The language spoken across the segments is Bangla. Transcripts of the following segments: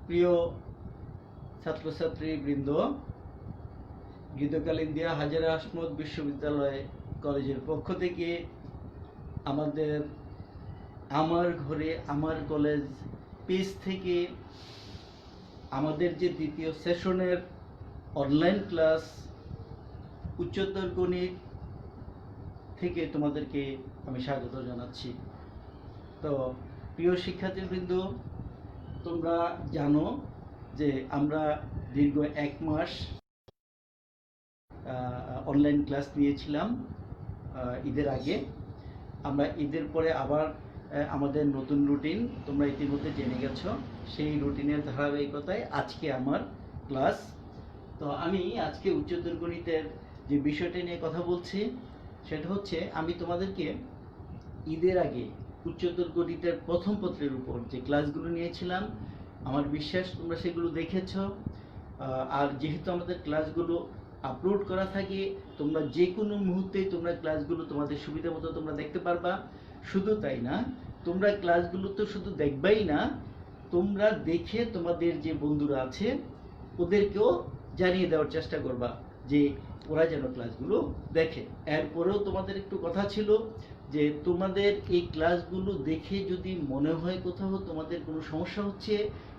প্রিয় ছাত্রছাত্রী বৃন্দ, গীতকাল ইন্ডিয়া হাজেরা আসমত বিশ্ববিদ্যালয় কলেজের পক্ষ থেকে আমাদের আমার ঘরে আমার কলেজ পেজ থেকে আমাদের যে দ্বিতীয় সেশনের অনলাইন ক্লাস উচ্চতর গণিত থেকে তোমাদেরকে আমি স্বাগত জানাচ্ছি। তো প্রিয় শিক্ষার্থীবৃন্দ, তোমরা জানো যে আমরা দীর্ঘ 1 মাস অনলাইন ক্লাস নিয়েছিলাম ঈদের আগে। আমরা ঈদের পরে আবার আমাদের নতুন রুটিন তোমরা ইতিমধ্যে জেনে গেছো, সেই রুটিনের ধারাবাহিকতায় আজকে আমার ক্লাস। তো আমি আজকে উচ্চতর গণিতের যে বিষয়টা নিয়ে কথা বলছি সেটা হচ্ছে, আমি তোমাদেরকে ঈদের আগে উচ্চতর গণিতের প্রথম পত্রের উপর যে ক্লাসগুলো নিয়েছিলাম, আমার বিশ্বাস তোমরা সেগুলো দেখেছো। আর যেহেতু আমাদের ক্লাসগুলো আপলোড করা থাকে, তোমরা যে কোনো মুহূর্তেই তোমরা ক্লাসগুলো তোমাদের সুবিধা মতো তোমরা দেখতে পারবা। শুধু তাই না, তোমরা ক্লাসগুলো তো শুধু দেখবাই না, তোমরা দেখে তোমাদের যে বন্ধুরা আছে ওদেরকেও জানিয়ে দেওয়ার চেষ্টা করবা যে ওরা যেন ক্লাসগুলো দেখে। এরপরেও তোমাদের একটু কথা ছিল যে তোমাদের এই ক্লাসগুলো দেখে যদি মনে হয় কোথাও তোমাদের কোনো সমস্যা হচ্ছে,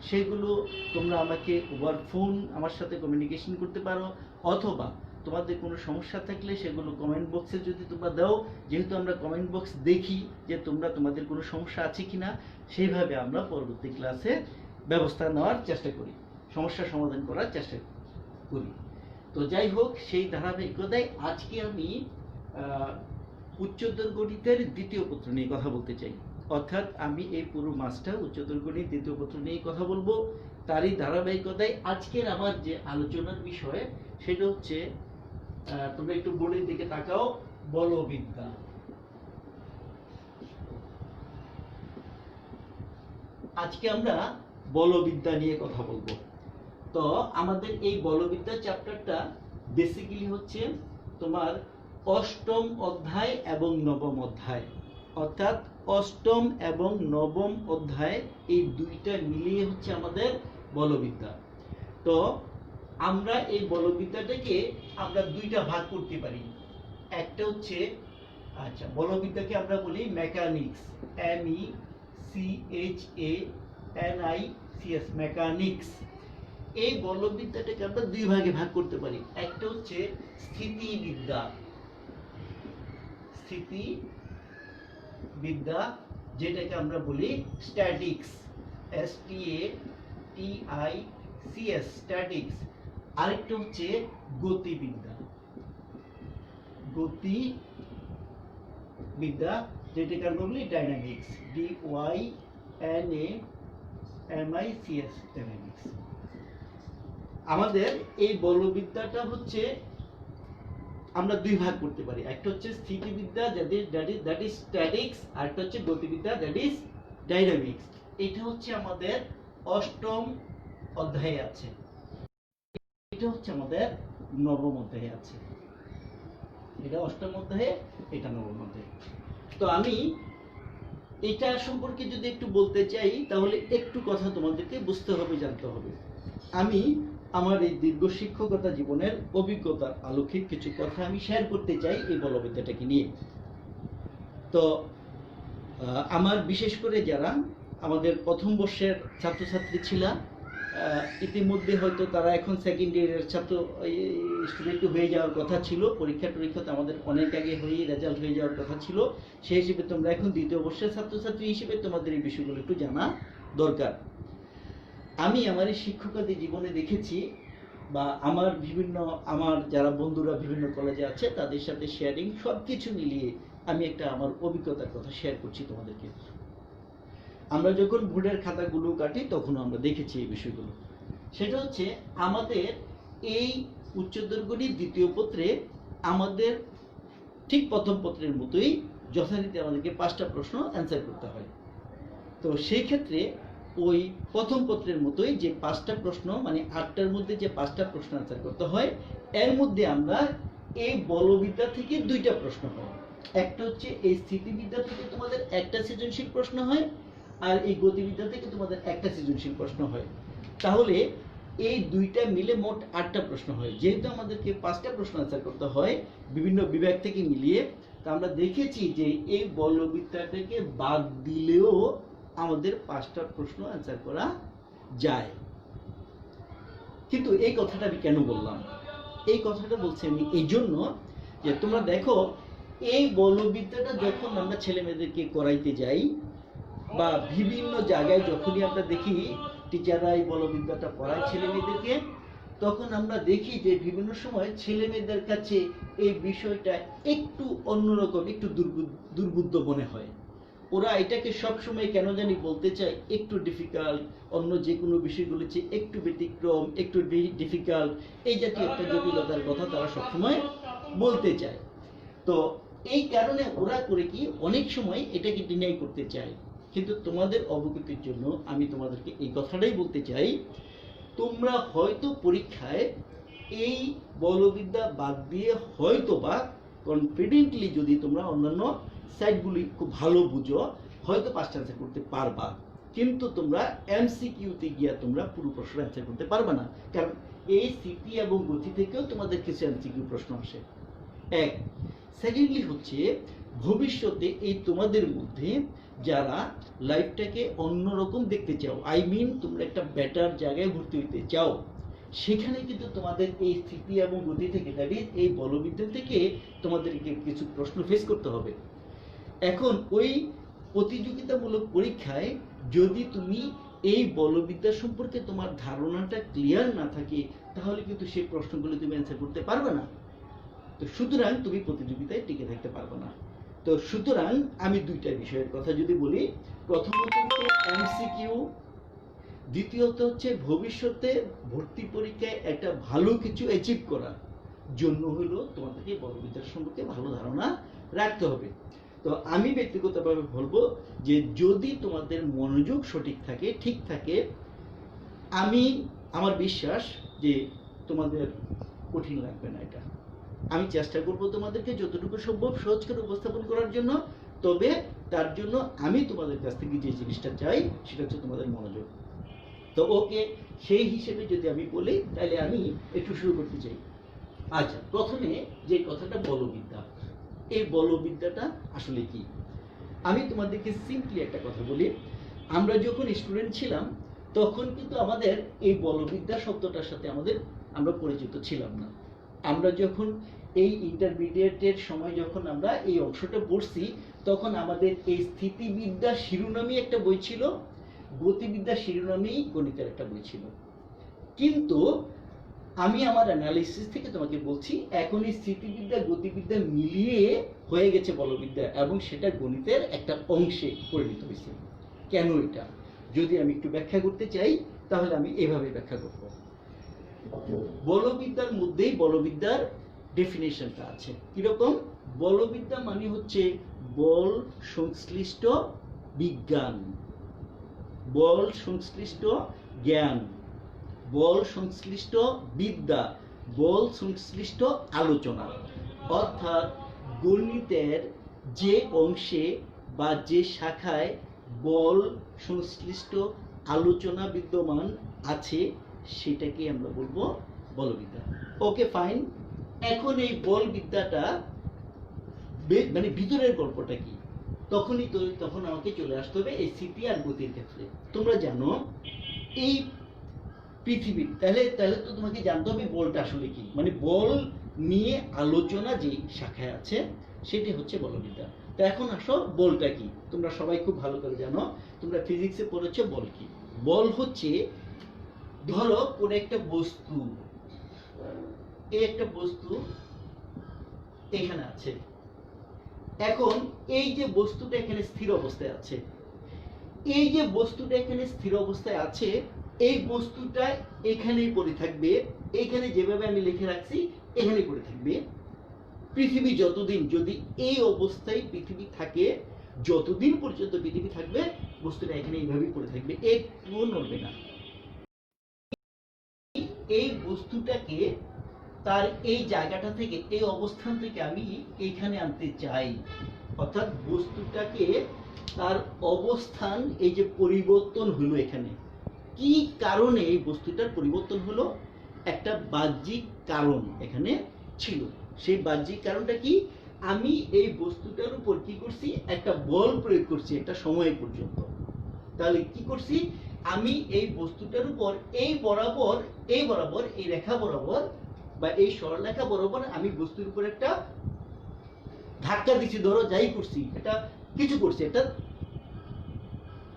সেগুলো তোমরা আমাকে ওভার ফোন আমার সাথে কমিউনিকেশন করতে পারো, অথবা তোমাদের কোনো সমস্যা থাকলে সেগুলো কমেন্ট বক্সে যদি তোমরা দাও। যেহেতু আমরা কমেন্ট বক্স দেখি যে তোমরা তোমাদের কোনো সমস্যা আছে কিনা, সেইভাবে আমরা পরবর্তী ক্লাসে ব্যবস্থা নেওয়ার চেষ্টা করি, সমস্যার সমাধান করার চেষ্টা করি। তো যাই হোক, সেই ধারাবাহিকতায় আজকে আমি উচ্চতর গণিতের দ্বিতীয় পত্র নিয়ে কথা বলতে চাই। অর্থাৎ আমি এই পুরো মাসটা উচ্চতর গণিত দ্বিতীয় পত্র নিয়ে কথা বলবো। তারই ধারাবাহিকতায় আজকের আমার যে আলোচনার বিষয় সেটা হচ্ছে, তোমরা একটু বোর্ডের দিকে তাকাও, বলবিদ্যা। আজকে আমরা বলবিদ্যা নিয়ে কথা বলবো। তো আমাদের এই বলবিদ্যা চ্যাপ্টারটা বেসিক্যালি হচ্ছে তোমার অষ্টম অধ্যায় এবং নবম অধ্যায়, অর্থাৎ অষ্টম এবং নবম অধ্যায় এই দুইটা মিলিয়ে হচ্ছে আমাদের বলবিদ্যা। তো আমরা এই বলবিদ্যাটাকে আমরা দুইটা ভাগ করতে পারি। একটা হচ্ছে, বলবিদ্যাকে আমরা বলি মেকানিক্স, MECHANICS, মেকানিক্স। এই বলবিদ্যাটাকে আমরা দুই ভাগে ভাগ করতে পারি। একটা হচ্ছে স্থিতিবিদ্যা, স্থিতিবিদ্যা যেটাকে আমরা বলি স্ট্যাটিক্স, STATICS, স্ট্যাটিক্স। আরেকটা হচ্ছে গতিবিদ্যা, গতিবিদ্যা যেটাকে আমরা বলি ডাইনামিক্স, DYNAMICS, ডাইনামিক্স। আমাদের এই বলবিদ্যাটা হচ্ছে আমরা দুই ভাগ করতে পারি। একটা হচ্ছে স্থিতিবিদ্যা, দ্যাট ইজ স্ট্যাটিক্স, আর একটা হচ্ছে গতিবিদ্যা, দ্যাট ইজ ডাইনামিক্স। এটা হচ্ছে আমাদের অষ্টম অধ্যায়ে আছে, এটা হচ্ছে আমাদের নবম অধ্যায়ে আছে। এটা অষ্টম অধ্যায়ে, এটা নবম অধ্যায়ে। তো আমি এটা সম্পর্কে যদি একটু বলতে চাই, তাহলে একটু কথা তোমাদেরকে বুঝতে হবে, জানতে হবে। আমি আমার এই দীর্ঘ শিক্ষকতা জীবনের অভিজ্ঞতার আলোকে কিছু কথা আমি শেয়ার করতে চাই এই বলবিদ্যাটাকে নিয়ে। তো আমার বিশেষ করে যারা আমাদের প্রথম বর্ষের ছাত্রছাত্রী ছিল, ইতিমধ্যে হয়তো তারা এখন সেকেন্ড ইয়ারের ছাত্র স্টুডেন্ট হয়ে যাওয়ার কথা ছিল, পরীক্ষাতে আমাদের অনেক আগে হয়ে রেজাল্ট হয়ে যাওয়ার কথা ছিল। সেই হিসেবে তোমরা এখন দ্বিতীয় বর্ষের ছাত্রছাত্রী হিসেবে তোমাদের এই বিষয়গুলো একটু জানা দরকার। আমি আমার এই শিক্ষকতা জীবনে দেখেছি, বা আমার যারা বন্ধুরা বিভিন্ন কলেজে আছে তাদের সাথে শেয়ারিং সব কিছু মিলিয়ে আমি একটা আমার অভিজ্ঞতার কথা শেয়ার করছি তোমাদেরকে। আমরা যখন বোর্ডের খাতাগুলো কাটি তখন আমরা দেখেছি এই বিষয়গুলো। সেটা হচ্ছে, আমাদের এই উচ্চতর গণিত দ্বিতীয় পত্রে আমাদের ঠিক প্রথম পত্রের মতোই যথারীতি আমাদেরকে 5টা প্রশ্ন অ্যান্সার করতে হয়। তো সেই ক্ষেত্রে ওই প্রথম পত্রের মতোই যে 5টা প্রশ্ন, মানে 8টার মধ্যে যে 5টা প্রশ্ন অ্যান্সার করতে হয়, এর মধ্যে আমরা এই বলবিদ্যা থেকে 2টা প্রশ্ন পাই। একটা হচ্ছে এই স্থিতিবিদ্যা থেকে তোমাদের একটা সৃজনশীল প্রশ্ন হয়, আর এই গতিবিদ্যা থেকে তোমাদের একটা সৃজনশীল প্রশ্ন হয়। তাহলে এই দুইটা মিলে মোট 8টা প্রশ্ন হয়। যেহেতু আমাদেরকে 5টা প্রশ্ন আনসার করতে হয় বিভিন্ন বিভাগ থেকে মিলিয়ে, তা আমরা দেখেছি যে এই বলবিদ্যাটাকে বাদ দিলেও আমাদের 5টা প্রশ্ন আনসার করা যায়। কিন্তু এই কথাটা আমি কেন বললাম? এই কথাটা বলছি আমি এই জন্য যে তোমরা দেখো, এই বলবিদ্যাটা যখন আমরা ছেলে মেয়েদেরকে করাইতে যাই বা বিভিন্ন জায়গায় যখনই আমরা দেখি টিচাররা এই বলবিদ্যাটা পড়ায় ছেলে মেয়েদেরকে, তখন আমরা দেখি যে বিভিন্ন সময় ছেলে মেয়েদের কাছে এই বিষয়টা একটু অন্যরকম, একটু দুর্বোধ্য মনে হয়। ওরা এটাকে সবসময় কেন জানি বলতে চায় একটু ডিফিকাল্ট, অন্য যে কোনো বিষয়গুলো চেয়ে একটু ব্যতিক্রম, একটু ডিফিকাল্ট, এই জাতীয় একটা জটিলতার কথা তারা সবসময় বলতে চায়। তো এই কারণে ওরা করে কি অনেক সময় এটাকে ডিনাই করতে চায়। কিন্তু তোমাদের অবগতির জন্য আমি তোমাদেরকে এই কথাটাই বলতে চাই, তোমরা হয়তো পরীক্ষায় এই বলবিদ্যা বাদ দিয়ে হয়তো বা কনফিডেন্টলি যদি তোমরা অন্যান্য সাইটগুলি খুব ভালো বুঝো, হয়তো 5টা অ্যান্সার করতে পারবা। কিন্তু তোমরা এমসিকিউতে গিয়া তোমরা পুরো প্রশ্ন অ্যান্সার করতে পারবে না, কারণ এই স্মৃতি এবং গতি থেকেও তোমাদের কিছু এমসিকিউ প্রশ্ন আসে। এক, সেকেন্ডলি হচ্ছে ভবিষ্যতে এই তোমাদের মধ্যে যারা লাইফটাকে অন্যরকম দেখতে চাও, আই মিন তোমরা একটা বেটার জায়গায় ভর্তি হইতে চাও, সেখানে কিন্তু তোমাদের এই স্মৃতি এবং গতি থেকে, দ্যাট ইজ এই বলবিদ্যা থেকে তোমাদেরকে কিছু প্রশ্ন ফেস করতে হবে। এখন ওই প্রতিযোগিতামূলক পরীক্ষায় যদি তুমি এই বলবিদ্যা সম্পর্কে তোমার ধারণাটা ক্লিয়ার না থাকে, তাহলে কিন্তু সেই প্রশ্নগুলো তুমি অ্যান্সার করতে পারবে না। তো সুতরাং তুমি প্রতিযোগিতায় টিকে থাকতে পারবে না। তো সুতরাং আমি দুইটা বিষয়ের কথা যদি বলি, প্রথমত হচ্ছে এমসিকিউ, দ্বিতীয়ত হচ্ছে ভবিষ্যতে ভর্তি পরীক্ষায় একটা ভালো কিছু অ্যাচিভ করার জন্য হলো তোমাদেরকে বলবিদ্যার সম্পর্কে ভালো ধারণা রাখতে হবে। তো আমি ব্যক্তিগতভাবে বলবো যে যদি তোমাদের মনোযোগ সঠিক থাকে, ঠিক থাকে, আমার বিশ্বাস যে তোমাদের কঠিন লাগবে না। এটা আমি চেষ্টা করব তোমাদেরকে যতটুকু সম্ভব সহজ করে উপস্থাপন করার জন্য। তবে তার জন্য আমি তোমাদের কাছ থেকে যে জিনিসটা চাই সেটা হচ্ছে তোমাদের মনোযোগ। তো ওকে, সেই হিসেবে যদি আমি বলি তাহলে আমি একটু শুরু করতে চাই। আচ্ছা, প্রথমে যে কথাটা বলবিদ্যা, এই বলবিদ্যাটা আসলে কি আমি তোমাদেরকে সিম্পলি একটা কথা বলি। আমরা যখন স্টুডেন্ট ছিলাম তখন কিন্তু আমাদের এই বলবিদ্যা শব্দটার সাথে আমরা পরিচিত ছিলাম না। আমরা যখন এই ইন্টারমিডিয়েটের সময় যখন আমরা এই অংশটা পড়ছি, তখন আমাদের এই স্থিতিবিদ্যা শিরোনামী একটা বই ছিল, গতিবিদ্যা শিরোনামী গণিতের একটা বই ছিল। কিন্তু আমি আমার অ্যানালিসিস থেকে তোমাকে বলছি, এখন এই স্থিতিবিদ্যা গতিবিদ্যা মিলিয়ে হয়ে গেছে বলবিদ্যা, এবং সেটা গণিতের একটা অংশে পরিণত হয়েছে। কেন এটা যদি আমি একটু ব্যাখ্যা করতে চাই, তাহলে আমি এভাবে ব্যাখ্যা করব। বলবিদ্যার মধ্যেই বলবিদ্যার ডেফিনেশনটা আছে। কিরকম? বলবিদ্যা মানে হচ্ছে বল সংশ্লিষ্ট বিজ্ঞান, বল সংশ্লিষ্ট জ্ঞান, বল সংশ্লিষ্ট বিদ্যা, বল সংশ্লিষ্ট আলোচনা। অর্থাৎ গণিতের যে অংশে বা যে শাখায় বল সংশ্লিষ্ট আলোচনা বিদ্যমান আছে সেটাকে আমরা বলবো বলবিদ্যা। ওকে, ফাইন। এখন এই বলবিদ্যাটা মানে ভিতরের গল্পটা কি, তখন আমাকে চলে আসতে হবে এই স্মৃতি আর গতির ক্ষেত্রে। তোমরা জানো এই পৃথিবীর, তাহলে তো তোমাকে জানতে হবে বলটা আসলে কি, মানে বল নিয়ে আলোচনা যে শাখায় আছে সেটি হচ্ছে বলবিদ্যা। তো এখন আসো, বলটা কি? তোমরা সবাই খুব ভালো করে জানো, তোমরা ফিজিক্সে পড়েছো বল কি। বল হচ্ছে, ধরো কোন একটা বস্তু, এই একটা বস্তু এখানে আছে, এখন এই যে বস্তুটা এখানে স্থির অবস্থায় আছে, এই যে বস্তুটা এখানে স্থির অবস্থায় আছে, এই বস্তুটা এখানেই পড়ে থাকবে, এখানে যেভাবে আমি লিখে রাখছি এখানেই পড়ে থাকবে। পৃথিবী যতদিন, যদি এই অবস্থায় পৃথিবী থাকে, যতদিন পর্যন্ত পৃথিবী থাকবে বস্তুটা এখানে এইভাবেই পড়ে থাকবে, একটুও নড়বে না। এই বস্তুটাকে তার এই জায়গাটা থেকে, এই অবস্থান থেকে আমি এইখানে আনতে চাই, অর্থাৎ বস্তুটাকে তার অবস্থান এই যে পরিবর্তন হলো, এখানে কি কারণে এই বস্তুটার পরিবর্তন হলো, একটা বাহ্যিক কারণ এখানে ছিল। সেই বাহ্যিক কারণটা কি, আমি এই বস্তুটার উপর কি করছি, একটা বল প্রয়োগ করছি একটা সময় পর্যন্ত। তাহলে কি করছি, আমি এই বস্তুটার উপর এই বরাবর এই রেখা বরাবর বা এই সরলরেখা বরাবর আমি বস্তুর উপর একটা ধাক্কা দিচ্ছি, ধরো যাই করছি, এটা কিছু করছি, একটা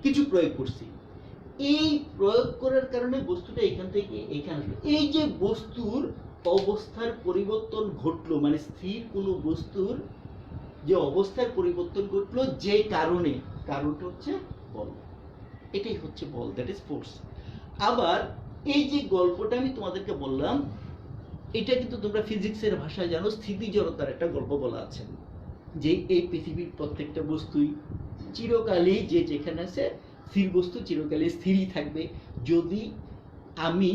কিছু প্রয়োগ করছি। এই প্রয়োগ করার কারণে বস্তুটা এখান থেকে এখানে আসলো। এই যে বস্তুর অবস্থার পরিবর্তন ঘটলো, মানে স্থির কোনো বস্তুর যে অবস্থার পরিবর্তন ঘটলো যে কারণে, কারণটা হচ্ছে বল। এটাই হচ্ছে বল, দ্যাট ইজ ফোর্স। আবার এই যে গল্পটা আমি তোমাদেরকে বললাম, এটা কিন্তু তোমরা ফিজিক্সের ভাষায় জানো, স্থিতি জড়তার একটা গল্প বলা আছে, যে এই পৃথিবীর প্রত্যেকটা বস্তুই চিরকালই যে যেখানে আছে স্থির বস্তু চিরকালই স্থিরই থাকবে। যদি আমি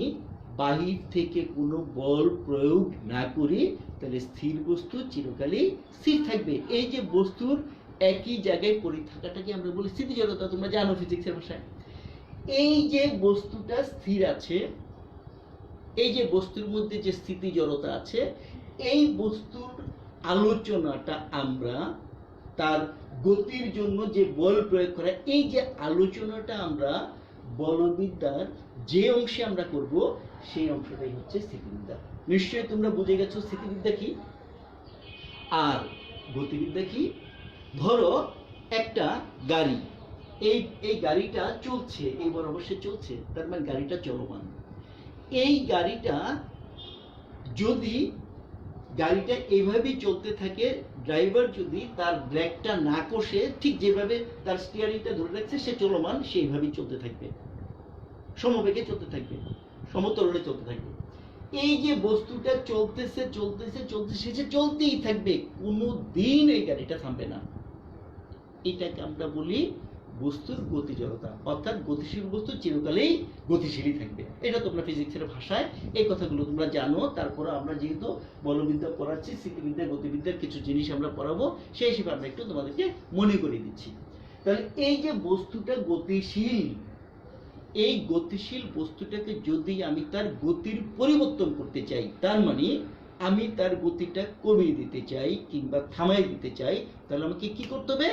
বাহির থেকে কোনো বল প্রয়োগ না করি তাহলে স্থির বস্তু চিরকালই স্থির থাকবে। এই যে বস্তুর একই জায়গায় পড়ে থাকাটাকে আমরা বলি স্থিতি জড়তা, তোমরা জানো ফিজিক্সের ভাষায়। এই যে বস্তুটা স্থির আছে, এই যে বস্তুর মধ্যে যে স্থিতি জড়তা আছে, এই বস্তুর আলোচনাটা আমরা তার গতির জন্য যে বল প্রয়োগ করা, এই যে আলোচনাটা আমরা বলবিদ্যার যে অংশে আমরা করব সেই অংশটাই হচ্ছে স্থিতিবিদ্যা। নিশ্চয়ই তোমরা বুঝে গেছো স্থিতিবিদ্যা কি আর গতিবিদ্যা কি। ধরো একটা গাড়ি, এই গাড়িটা চলছে, এই বরাবর সে চলছে, তার মানে গাড়িটা চলমান। এই গাড়িটা যদি গাড়িটা এইভাবেই চলতে থাকে, ড্রাইভার যদি তার ব্রেকটা না কষে ঠিক যেভাবে তার স্টিয়ারিংটা ধরে রাখছে, সে চলমান সেইভাবেই চলতে থাকবে, সমবেগে চলতে থাকবে, সমতলে চলতে থাকবে। এই যে বস্তুটা চলতেছে চলতেছে চলতেছে, সে চলতেই থাকবে, কোনো দিন এই গাড়িটা থামবে না। এটাকে আমরা বলি বস্তুর গতিজড়তা, অর্থাৎ গতিশীল বস্তু চিরকালেই গতিশীলই থাকবে। এটা তোমরা ফিজিক্সের ভাষায় এই কথাগুলো তোমরা জানো। তারপরে আমরা যেহেতু বলবিদ্যা পড়াচ্ছি, স্থিতিবিদ্যা গতিবিদ্যার কিছু জিনিস আমরা পড়াবো, সেই হিসেবে আমরা একটু তোমাদেরকে মনে করিয়ে দিচ্ছি। তাহলে এই যে বস্তুটা গতিশীল, এই গতিশীল বস্তুটাকে যদি আমি তার গতির পরিবর্তন করতে চাই, তার মানে আমি তার গতিটা কমিয়ে দিতে চাই কিংবা থামাই দিতে চাই, তাহলে আমাকে কি করতে হবে,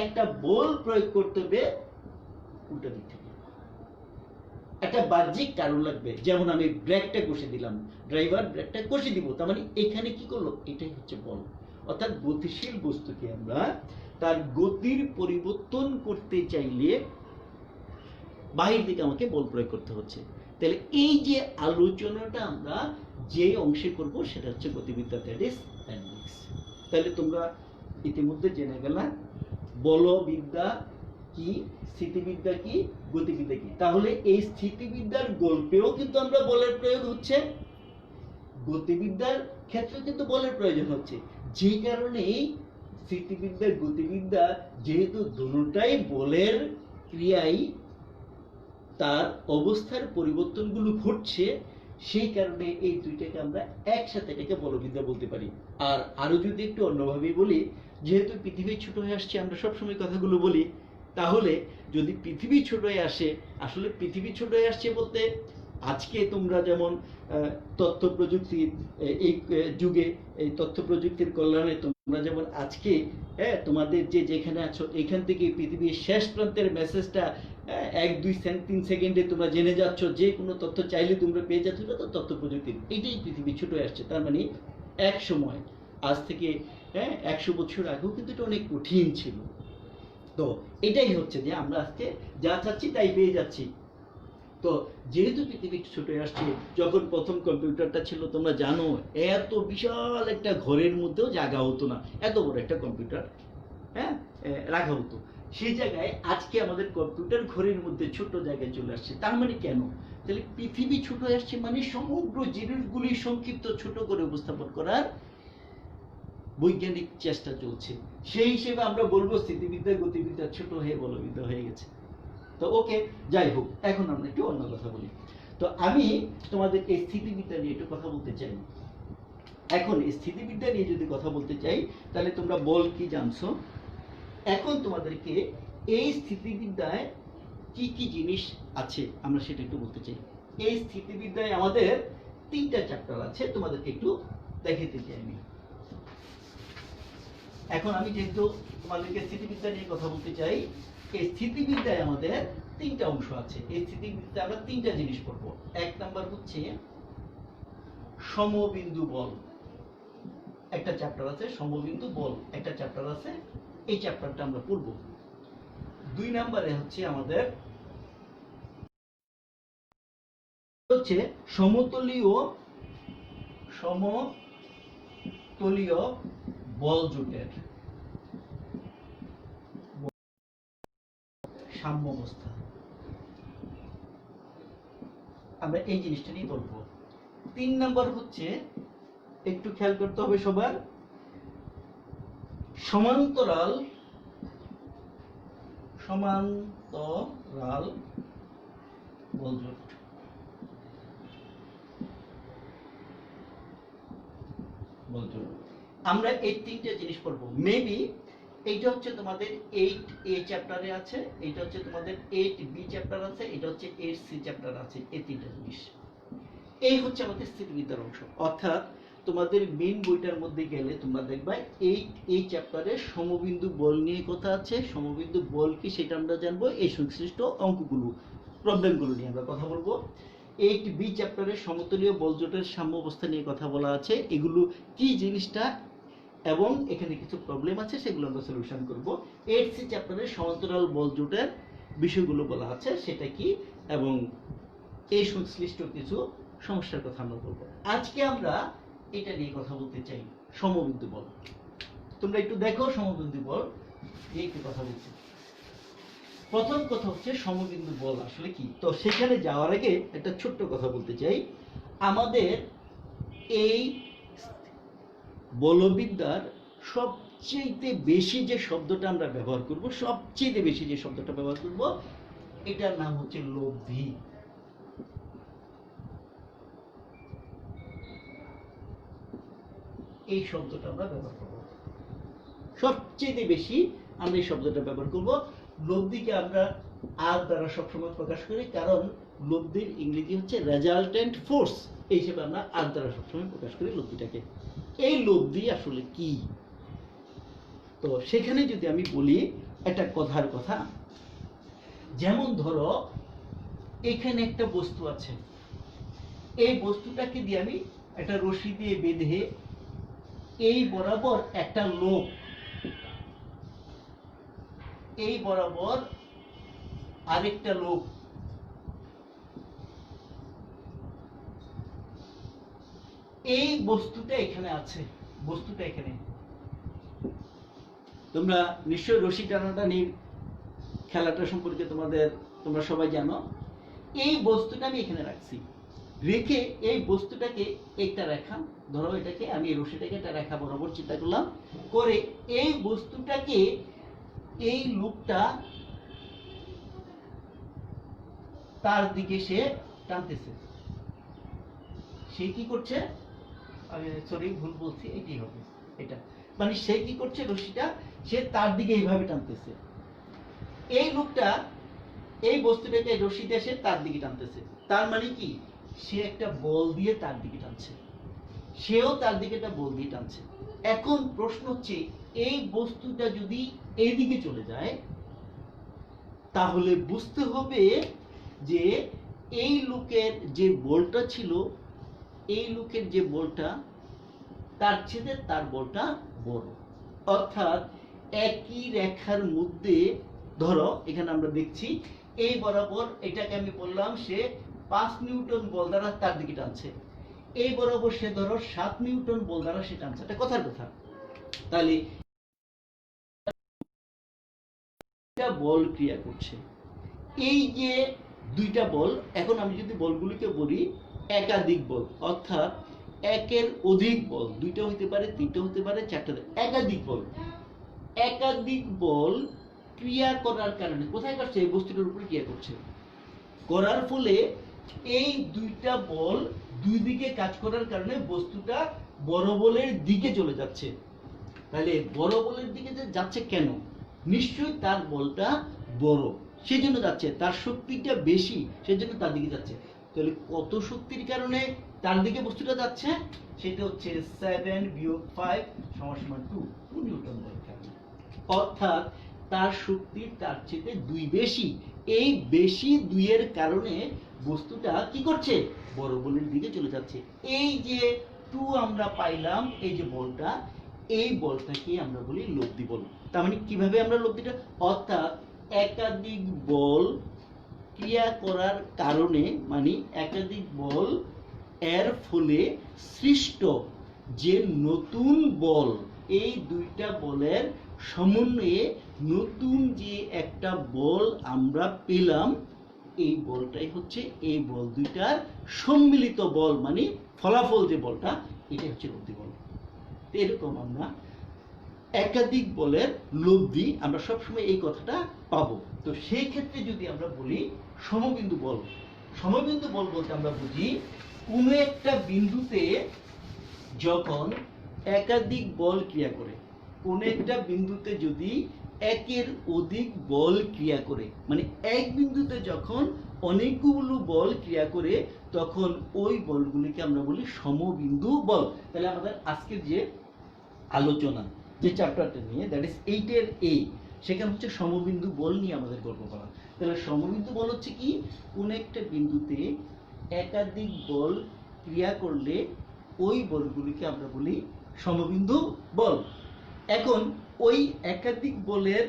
একটা বল প্রয়োগ করতে হবে উল্টা দিক থেকে। একটা বাহ্যিক কারণ লাগবে, যেমন আমি ব্রেকটা কষে দিলাম, ড্রাইভার ব্রেকটা কষে দিব, তার মানে এখানে কি করলো, এটাই হচ্ছে বল। অর্থাৎ গতিশীল বস্তুকে আমরা তার গতির পরিবর্তন করতে চাইলে বাহির থেকে আমাকে বল প্রয়োগ করতে হচ্ছে। তাহলে এই যে আলোচনাটা আমরা যে অংশে করব সেটা হচ্ছে গতিবিদ্যা, দ্যাট ইজ ডাইনামিক্স। তাহলে তোমরা ইতিমধ্যে জেনে গেলা বলবিদ্যা কি, স্থিতিবিদ্যা কি, গতিবিদ্যা কি। তাহলে এই স্থিতিবিদ্যার গল্পেও কিন্তু আমরা বলের প্রয়োগ হচ্ছে, গতিবিদ্যার ক্ষেত্রে কিন্তু বলের প্রয়োজন হচ্ছে। যে কারণে স্থিতিবিদ্যা গতিবিদ্যা যেহেতু দুটোটাই বলের ক্রিয়ায় তার অবস্থার পরিবর্তনগুলো ঘটছে, সেই কারণে এই দুইটাকে আমরা একসাথে এটাকে বলবিদ্যা বলতে পারি। আর আরো যদি একটু অন্যভাবে বলি, যেহেতু পৃথিবী ছোট হয়ে আসছে, আমরা সবসময় কথাগুলো বলি, তাহলে যদি পৃথিবী ছোট হয়ে আসে, আসলে পৃথিবী ছোট হয়ে আসছে বলতে আজকে তোমরা যেমন তথ্য প্রযুক্তির এই যুগে, এই তথ্য প্রযুক্তির কল্যাণে তোমরা যেমন আজকে তোমাদের যে যেখানে আছো এখান থেকে পৃথিবীর শেষ প্রান্তের মেসেজটা 1-2-3 সেকেন্ডে তোমরা জেনে যাচ্ছ, যে কোনো তথ্য চাইলে তোমরা পেয়ে যাচ্ছ, তো তথ্য প্রযুক্তির এটাই পৃথিবী ছোট হয়ে আসছে। তার মানে এক সময়, আজ থেকে 100 বছর আগেও কিন্তু এটা অনেক কঠিন ছিল। তো এটাই হচ্ছে যে আমরা আজকে যা চাচ্ছি তাই পেয়ে যাচ্ছি। তো যেহেতু পৃথিবী ছোট হয়ে আসছে, যখন প্রথম কম্পিউটারটা ছিল তোমরা জানো, এত বিশাল একটা ঘরের মধ্যেও জায়গা হতো না, এত বড় একটা কম্পিউটার রাখা হতো। সেই জায়গায় আজকে আমাদের কম্পিউটার ঘরের মধ্যে ছোট জায়গায় চলে আসছে। তার মানে কেন, তাহলে পৃথিবী ছোট হয়ে আসছে মানে সমগ্র জিনিসগুলি সংক্ষিপ্ত ছোট করে উপস্থাপন করার বৈজ্ঞানিক চেষ্টা চলছে। সেই হিসেবে আমরা বলবো স্থিতিবিদ্যা গতিবিদ্যা ছোট হয়ে বলবিদ্যা হয়ে গেছে। তো ওকে, যাই হোক, এখন আমরা একটু অন্য কথা বলি। তো আমি তোমাদের এই স্থিতিবিদ্যা নিয়ে একটু কথা বলতে চাই। এখন এই স্থিতিবিদ্যা নিয়ে যদি কথা বলতে চাই, তাহলে তোমরা বল কি জানছো। এখন তোমাদেরকে এই স্থিতিবিদ্যায় কি কি জিনিস আছে আমরা সেটা একটু বলতে চাই। এই স্থিতিবিদ্যায় আমাদের 3টা চ্যাপ্টার আছে, তোমাদেরকে একটু দেখাতে চাই আমি। এখন আমি যেহেতু তোমাদেরকে স্থিতিবিদ্যা নিয়ে কথা বলতে চাই, এই স্থিতিবিদ্যায় আমাদের 3টা অংশ আছে। এই স্থিতিবিদ্যায় আমরা 3টা জিনিস পড়বো। 1 নাম্বার হচ্ছে সমবিন্দু বল, একটা চ্যাপ্টার আছে। সমবিন্দু বল একটা চ্যাপ্টার আছে, এই চ্যাপ্টারটা আমরা পড়বো। 2 নাম্বারে হচ্ছে আমাদের হচ্ছে সমতলীয় বল জোটের সাম্যাবস্থা, আমরা এই জিনিসটা নিয়ে বলবো। 3 নাম্বার হচ্ছে, একটু খেয়াল করতে হবে সবার, সমান্তরাল বলজোট। আমরা এই 3টে জিনিস পড়বো। মেবি এইটা হচ্ছে তোমাদের 8A চ্যাপ্টারে আছে, এইটা হচ্ছে তোমাদের 8B চ্যাপ্টার আছে, এটা হচ্ছে 8C চ্যাপ্টার আছে। এই 3টা জিনিস, এই হচ্ছে আমাদের স্থিতিবিদ্যার অংশ। অর্থাৎ তোমাদের মেইন বইটার মধ্যে গেলে তোমরা দেখবা এই চ্যাপ্টারে সমবিন্দু বল নিয়ে কথা আছে। সমবিন্দু বল কি সেটা আমরা জানবো, এই সংশ্লিষ্ট অঙ্কগুলো, প্রবলেমগুলো নিয়ে আমরা কথা বলবো। 8B চ্যাপ্টারে সমতলীয় বলজোটের সাম্য অবস্থা নিয়ে কথা বলা আছে, এগুলো কি জিনিসটা এবং এখানে কিছু প্রবলেম আছে, সেগুলো আমরা সলিউশন করব। 8C চ্যাপ্টারে সমান্তরাল বলজোটের বিষয়গুলো বলা আছে, সেটা কি এবং এই সংশ্লিষ্ট কিছু সমস্যার কথা আমরা বলবো। আজকে আমরা এটা নিয়ে কথা বলতে চাই, সমবিন্দু বল। তোমরা একটু দেখো সমবিন্দু বল নিয়ে একটু কথা বলছি। প্রথম কথা হচ্ছে সমবিন্দু বল আসলে কি। তো সেখানে যাওয়ার আগে একটা ছোট্ট কথা বলতে চাই। আমাদের এই বলবিদ্যার সবচেয়ে বেশি যে শব্দটা আমরা ব্যবহার করব, সবচেয়ে বেশি যে শব্দটা ব্যবহার করব, এটার নাম হচ্ছে লব্ধি। এই শব্দটা আমরা ব্যবহার করব সবচেয়ে বেশি, আমরা এই শব্দটা ব্যবহার করব। লব্ধিকে আমরা আর দ্বারা সবসময় প্রকাশ করি, কারণ লব্ধির ইংরেজি হচ্ছে রেজাল্টেন্ট ফোর্স, এই হিসেবে আমরা আর দ্বারা সবসময় প্রকাশ করি লব্ধিটাকে। এই লব্ধি আসলে কি, তো সেখানে যদি আমি বলি একটা কথার কথা, যেমন ধরো এখানে একটা বস্তু আছে, এই বস্তুটাকে দিয়ে আমি একটা রশি দিয়ে বেঁধে এই বরাবর একটা লোক, এই বরাবর আরেকটা লোক, এই বস্তুটা এখানে আছে, বস্তুটা এখানে। তোমরা নিশ্চয়ই রশি টানাটানির খেলাটা সম্পর্কে তোমরা সবাই জানো। এই বস্তুটা আমি এখানে রাখছি, রেখে এই বস্তুটাকে একটা রেখা, ধরো এটাকে আমি এই রশিটাকে একটা রেখা বরাবর চিন্তা করলাম, করে এই বস্তুটাকে এই লোকটা তার দিকে সে টানতেছে। সে কি করছে, সরি ভুল বলছি, এটাই হবে এটা, মানে সে কি করছে, রশিটা সে তার দিকে এইভাবে টানতেছে। এই লোকটা এই বস্তুটাকে রশি দিয়ে সে তার দিকে টানতেছে, তার মানে কি সে একটা বল দিয়ে তার দিকে টানছে, সেও তার দিকে একটা বল দিয়ে টানছে। এখন প্রশ্ন হচ্ছে, এই বস্তুটা যদি এইদিকে চলে যায়, তাহলে বুঝতে হবে যে এই লোকের যে বলটা ছিল, এই লোকের যে বলটা, তার চেয়ে তার বলটা বড়। অর্থাৎ একই রেখার মধ্যে, ধরো এখানে আমরা দেখছি এই বরাবর এটাকে আমি বললাম সে 5 নিউটন বল দ্বারা তার দিকে টানছে, এই বরাবর সে ধরো 7 নিউটন বল দ্বারা সে টানছে। এটা কথার কথা। তাহলে বল ক্রিয়া করছে, এই যে দুইটা বল। এখন আমি যদি বলগুলিকে বলি একাধিক বল, অর্থাৎ একের অধিক বল, দুইটা হতে পারে, তিনটা হতে পারে, চারটা, একাধিক বল। একাধিক বল ক্রিয়া করার কারণে কোথায় করছে, এই বস্তুটার উপরে ক্রিয়া করছে, করার ফলে এই দুইটা বল দুই দিকে কাজ করার কারণে বস্তুটা বড় বলের দিকে চলে যাচ্ছে। তাহলে বড় বলের দিকে যে যাচ্ছে কেন, নিশ্চয়ই তার বলটা বড়, সেই জন্য যাচ্ছে, তার শক্তিটা বেশি, সেই জন্য তার দিকে যাচ্ছে। তাহলে কত শক্তির কারণে তার দিকে বস্তুটা যাচ্ছে? সেটা হচ্ছে 7 বিয়োগ 5 সমান 2 নিউটন বলের কারণে। অর্থাৎ তার শক্তি তার চেয়ে 2 বেশি। এই বেশি 2 এর কারণে বস্তুটা কি করছে? বড় বলের দিকে চলে যাচ্ছে। এই যে 2 আমরা পাইলাম, এই যে বলটা, এই বলটাকে আমরা বলি লব্ধি বল। তার মানে কিভাবে আমরা লব্ধিটা, অর্থাৎ একাধিক বল ক্রিয়া করার কারণে, মানে একাধিক বল এর ফলে সৃষ্ট যে নতুন বল, এই দুইটা বলের সমন্বয়ে নতুন যে একটা বল আমরা পেলাম, এই বলটাই হচ্ছে এই বল দুইটার সম্মিলিত বল, মানে ফলাফল যে বলটা, এটা হচ্ছে লব্ধি বল। এরকম আমরা একাধিক বলের লব্ধি আমরা সবসময় এই কথাটা পাবো। তো সেই ক্ষেত্রে যদি আমরা বলি সমবিন্দু বল, সমবিন্দু বল বলতে আমরা বুঝি কোনো একটা বিন্দুতে যখন একাধিক বল ক্রিয়া করে, কোন একটা বিন্দুতে যদি একের অধিক বল ক্রিয়া করে, মানে এক বিন্দুতে যখন অনেকগুলো বল ক্রিয়া করে, তখন ওই বলগুলিকে আমরা বলি সমবিন্দু বল। তাহলে আমাদের আজকের যে আলোচনা, যে চ্যাপ্টারটা নিয়ে, দ্যাট ইজ 8 এর A, সেখানে হচ্ছে সমবিন্দু বল নিয়ে আমাদের গল্প করা। তাহলে সমবিন্দু বল হচ্ছে কি, কোন একটা বিন্দুতে একাধিক বল ক্রিয়া করলে ওই বলগুলিকে আমরা বলি সমবিন্দু বল। এখন ওই একাধিক বলের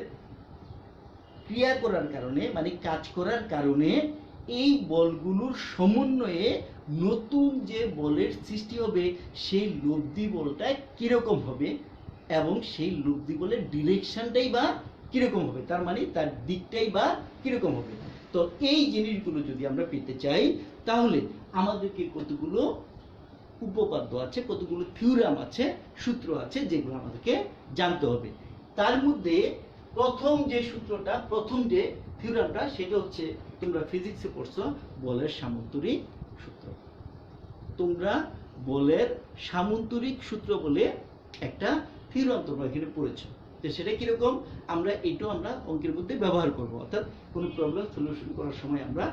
ক্রিয়া করার কারণে, মানে কাজ করার কারণে, এই বলগুলোর সমন্বয়ে নতুন যে বলের সৃষ্টি হবে, সেই লব্ধি বলটা কিরকম হবে এবং সেই লব্ধি বলের ডিরেকশনটাই বা কিরকম হবে, তার মানে তার দিকটাই বা কিরকম হবে। তো এই জিনিসগুলো যদি আমরা পেতে চাই, তাহলে আমাদেরকে কতগুলো উপপাদ্য আছে, কতগুলো থিওরাম আছে, সূত্র আছে, যেগুলো আমাদেরকে জানতে হবে। তার মধ্যে প্রথম যে সূত্রটা, প্রথম যে থিওরামটা, সেটা হচ্ছে তোমরা ফিজিক্সে পড়ছো বলের সামন্তরিক সূত্র। তোমরা বলের সামন্তরিক সূত্র বলে একটা থিওরাম তোমরা এখানে পড়েছো। তো সেটা কিরকম, আমরা এটাও আমরা অঙ্কের মধ্যে ব্যবহার করব, অর্থাৎ কোনো প্রবলেম সলিউশন করার সময় আমরা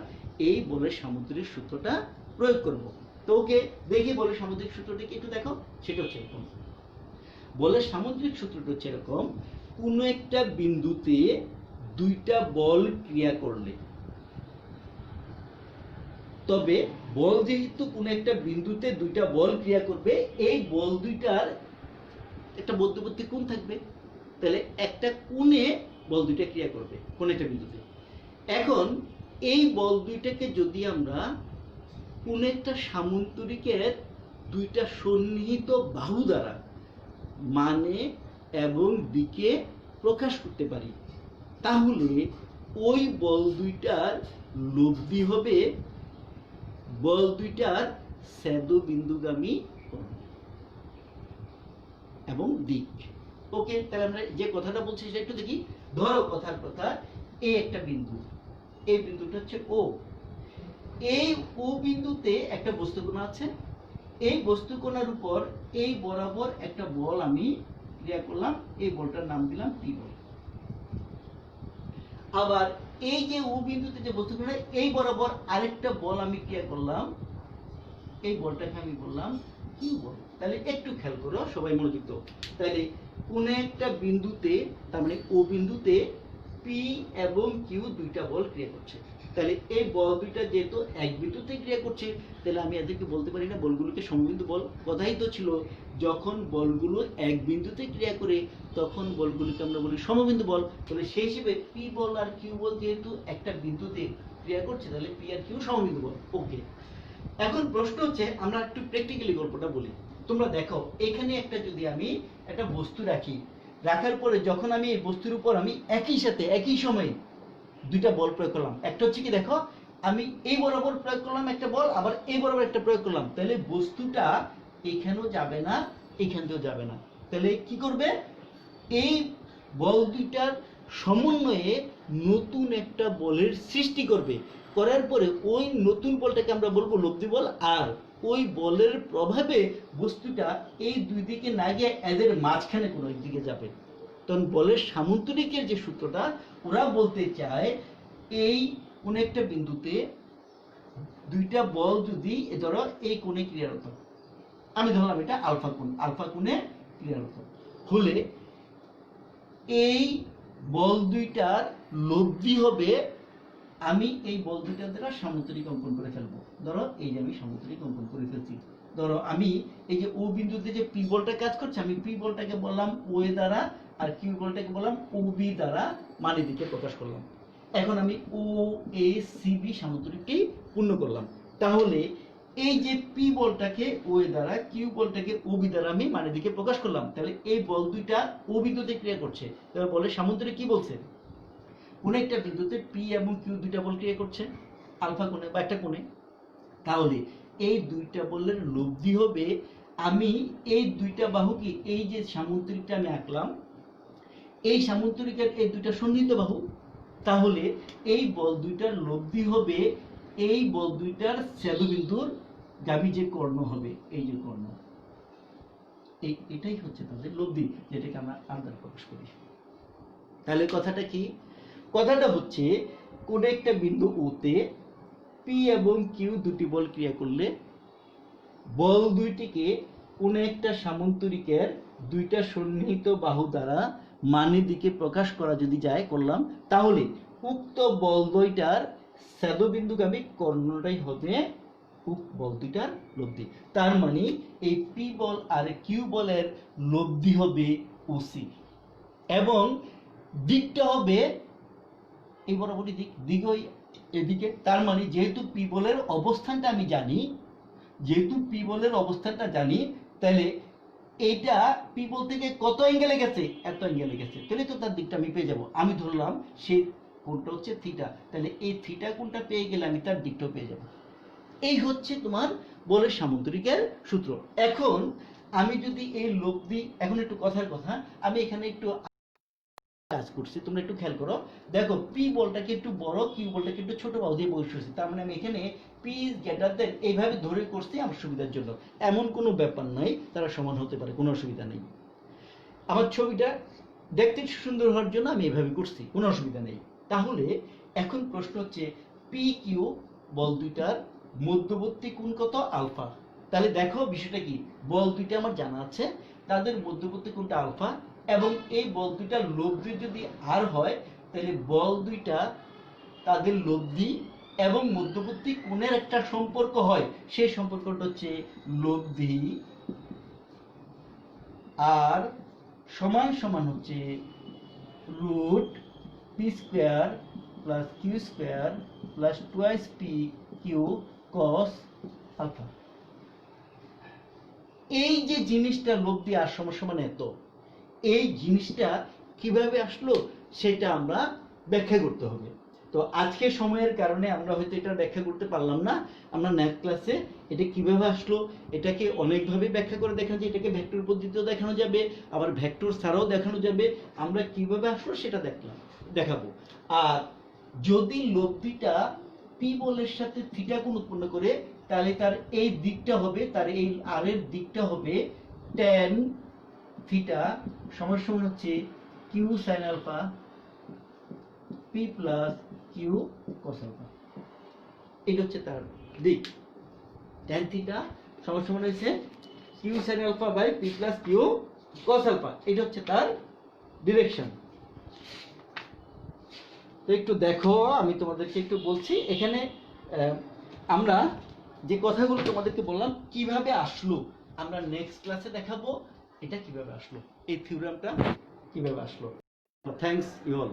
এই বলের সামন্তরিক সূত্রটা প্রয়োগ করব। তো ওকে দেখি বলের সামুদ্রিক সূত্রটা কি একটু দেখো। সেটা হচ্ছে এরকম, বলের সামুদ্রিক সূত্রটা হচ্ছে এরকম, কোন একটা বিন্দুতে দুইটা বল ক্রিয়া করলে, তবে বল যেহেতু কোন একটা বিন্দুতে দুইটা বল ক্রিয়া করবে, এই বল দুইটার একটা মধ্যবর্তী কোণ থাকবে। তাহলে একটা কোণে বল দুইটা ক্রিয়া করবে কোন একটা বিন্দুতে। এখন এই বল দুইটাকে যদি আমরা কোন একটা সামন্তরিকের দুইটা সন্নিহিত বাহু দ্বারা মানে এবং দিকে প্রকাশ করতে পারি, তাহলে ওই বল দুইটার লব্ধি হবে বল দুইটার ছেদবিন্দুগামী কোণ এবং দিক। ওকে, তাহলে আমরা যে কথাটা বলছি সেটা একটু দেখি। ধরো কথার কথা, এই একটা বিন্দু, এই বিন্দুটা হচ্ছে ও। এই ও বিন্দুতে একটা বস্তুকণা আছে, এই বস্তুকণার উপর এই বরাবর একটা বল আমি ক্রিয়া করলাম, এই বলটার নাম দিলাম পি বল। আবার এই যে ও বিন্দুতে যে বস্তুকণা, এই বরাবর আরেকটা বল আমি ক্রিয়া করলাম, এই বলটাকে আমি বললাম কিউ বল। তাহলে একটু খেয়াল করো, সবাই মনোযোগ দাও। তাহলে কোন একটা বিন্দুতে, তার মানে ও বিন্দুতে পি এবং কিউ দুইটা বল ক্রিয়া করছে। তাহলে এই বল দুইটা যেহেতু এক বিন্দুতে ক্রিয়া করছে, তাহলে আমি এদেরকে বলতে পারি না বলগুলোকে সমবিন্দু বল। কথাই তো ছিল যখন বলগুলো এক বিন্দুতে ক্রিয়া করে তখন বলগুলোকে আমরা বলি সমবিন্দু বল। তাহলে সেই হিসেবে পি বল আর কিউ বল যেহেতু একটা বিন্দুতে ক্রিয়া করছে, তাহলে পি আর কিউ সমবিন্দু বল। ওকে, এখন প্রশ্ন হচ্ছে, আমরা একটু প্র্যাকটিক্যালি গল্পটা বলি। তোমরা দেখো, এখানে একটা যদি আমি একটা বস্তু রাখি, রাখার পরে যখন আমি এই বস্তুর উপর আমি একই সাথে একই সময়ে দুইটা বল প্রয়োগ করলাম, একটা হচ্ছে কি দেখো, আমি এই বরাবর প্রয়োগ করলাম একটা বল, আবার এই বরাবর একটা প্রয়োগ করলাম, তাহলে বস্তুটা এখানেও যাবে না, এখানেও যাবে না। তাহলে কি করবে, এই বল দুইটার সমন্বয়ে নতুন একটা বলের সৃষ্টি করবে, করার পরে ওই নতুন বলটাকে আমরা বলবো লব্ধি বল। আর ওই বলের প্রভাবে বস্তুটা এই দুই দিকে না গিয়ে এদের মাঝখানে কোনো দিকে যাবে। তখন বলের সামন্তরিকের যে সূত্রটা ওরা বলতে চায় এই কোন একটা বিন্দুতে দুইটা বল যদি ধরো এই কোণে ক্রিয়ারত, আমি ধরলাম এটা আলফা কোণে ক্রিয়ারত হলে এই বল দুইটার লব্ধি হবে, আমি এই বল দুইটার দ্বারা সামন্তরিক অঙ্কন করে ফেলবো। ধরো এই যে আমি সামন্তরিক অঙ্কন করে ফেলছি। ধরো আমি এই যে ও বিন্দুতে যে পি বলটা কাজ করছে, আমি পি বলটাকে বললাম ও এ দ্বারা আর কিউ বলটাকে বললাম ও বি দ্বারা মানে দিকে প্রকাশ করলাম। এখন আমি ও এ সি বি সামন্তরিকটি পূর্ণ করলাম। তাহলে এই যে পি বলটাকে ও এ দ্বারা কিউ বলটাকে ও বি দ্বারা আমি মানে দিকে প্রকাশ করলাম। তাহলে এই বল দুইটা ও বিন্দুতে ক্রিয়া করছে। তাহলে বলে সামন্তরিক কি বলছে, কোন একটা বিন্দুতে পি এবং কিউ দুইটা বল ক্রিয়া করছে আলফা কোণে বা একটা কোণে। তাহলে এই দুইটা বলের লব্ধি হবে, আমি এই দুইটা বাহু কি এই যে সামন্তরিকটা আমি আঁকলাম, এই সামন্তরিকের এই দুইটা সন্নিহিত বাহু। তাহলে এই বল দুইটার লব্ধি হবে এই বল দুইটার ছেদবিন্দুর গামী যে কর্ণ হবে, এই যে কর্ণ, এটাই হচ্ছে তাদের লব্ধি, যেটাকে আমরা আর দ্বারা প্রকাশ করি। তাহলে কথাটা কি, কথাটা হচ্ছে কোন একটা বিন্দু ওতে পি এবং কিউ দুটি বল ক্রিয়া করলে বল দুইটিকে কোন একটা সামন্তরিকের দুইটা সন্নিহিত বাহু দ্বারা মানের দিকে প্রকাশ করা যদি যায় করলাম, তাহলে উক্ত বল দুইটার ছেদবিন্দুগামী কর্ণটাই হবে উক্ত বল দুইটার লব্ধি। তার মানে এই পি বল আর কিউ বলের লব্ধি হবে ওসি এবং দিকটা হবে এই বরাবরই দিক এদিকে। তার মানে যেহেতু পি বলের অবস্থানটা আমি জানি, যেহেতু পি বলের অবস্থানটা জানি, তাহলে এইটা পি বল থেকে কত অ্যাঙ্গেলে গেছে, এত অ্যাঙ্গেলে গেছে, তাহলে তো তার দিকটা আমি পেয়ে যাব। আমি ধরলাম সেই কোণটা হচ্ছে থিটা, তাহলে এই থিটা কোণটা পেয়ে গেলে আমি তার দিকটাও পেয়ে যাব। এই হচ্ছে তোমার বলের সামন্তরিকের সূত্র। এখন আমি যদি এই লব্ধি, এখন একটু কথার কথা, আমি এখানে একটু কাজ করছি, তোমরা একটু খেয়াল করো। দেখো পি বলটাকে একটু বড়, কিউ বলটাকে একটু ছোট বাহু দিয়ে বসিয়েছি। তার মানে আমি এখানে পি ইজ গ্রেটার দেন এইভাবে ধরে করছি আমার সুবিধার জন্য। এমন কোনো ব্যাপার নাই, তারা সমান হতে পারে, কোনো অসুবিধা নেই। আমার ছবিটা দেখতে সুন্দর হওয়ার জন্য আমি এইভাবে করছি, কোনো অসুবিধা নেই। তাহলে এখন প্রশ্ন হচ্ছে পি কিউ বল দুইটার মধ্যবর্তী কোণ কত, আলফা। তাহলে দেখো বিষয়টা কি, বল দুইটা আমার জানা আছে, তাদের মধ্যবর্তী কোণটা আলফা, এবং এই বল দুইটার লব্ধি যদি আর হয়, তাহলে বল দুইটা তাদের লব্ধি এবং মধ্যবর্তী কোণের একটা সম্পর্ক হয়, সেই সম্পর্কটা হচ্ছে লব্ধি আর সমান সমান হচ্ছে root P square plus Q square plus twice P Q cos alpha. এই যে জিনিসটা লব্ধি আর সমান সমান এত, এই জিনিসটা কিভাবে আসলো সেটা আমরা ব্যাখ্যা করতে হবে। তো আজকে সময়ের কারণে আমরা হয়তো এটা ব্যাখ্যা করতে পারলাম না। আমরা নেক্সট ক্লাসে এটা কিভাবে আসলো এটাকে অনেকভাবে ব্যাখ্যা করে দেখানো যায়। এটাকে ভেক্টর পদ্ধতিতেও দেখানো যাবে, আবার ভেক্টর ছাড়াও দেখানো যাবে। আমরা কিভাবে আসলো সেটা দেখাবো। আর যদি লব্ধিটা পি বলের সাথে থিটা কোণ উৎপন্ন করে, তাহলে তার এই দিকটা হবে, তার এই আর এর দিকটা হবে tan থিটা সমান সমান হচ্ছে Q sine alpha P plus Q cos alpha. এটা হচ্ছে তার দিক। tan থিটা সমান সমান হচ্ছে Q sine alpha by P plus Q cos alpha. এটা হচ্ছে তার ডিরেকশন। তো একটু দেখো, আমি তোমাদেরকে একটু বলছি এখানে আমরা যে কথাগুলো তোমাদেরকে বললাম কিভাবে আসলো, আমরা নেক্সট ক্লাসে দেখাবো এটা কিভাবে আসলো, এই থিওরেমটা কিভাবে আসলো। Thanks you all.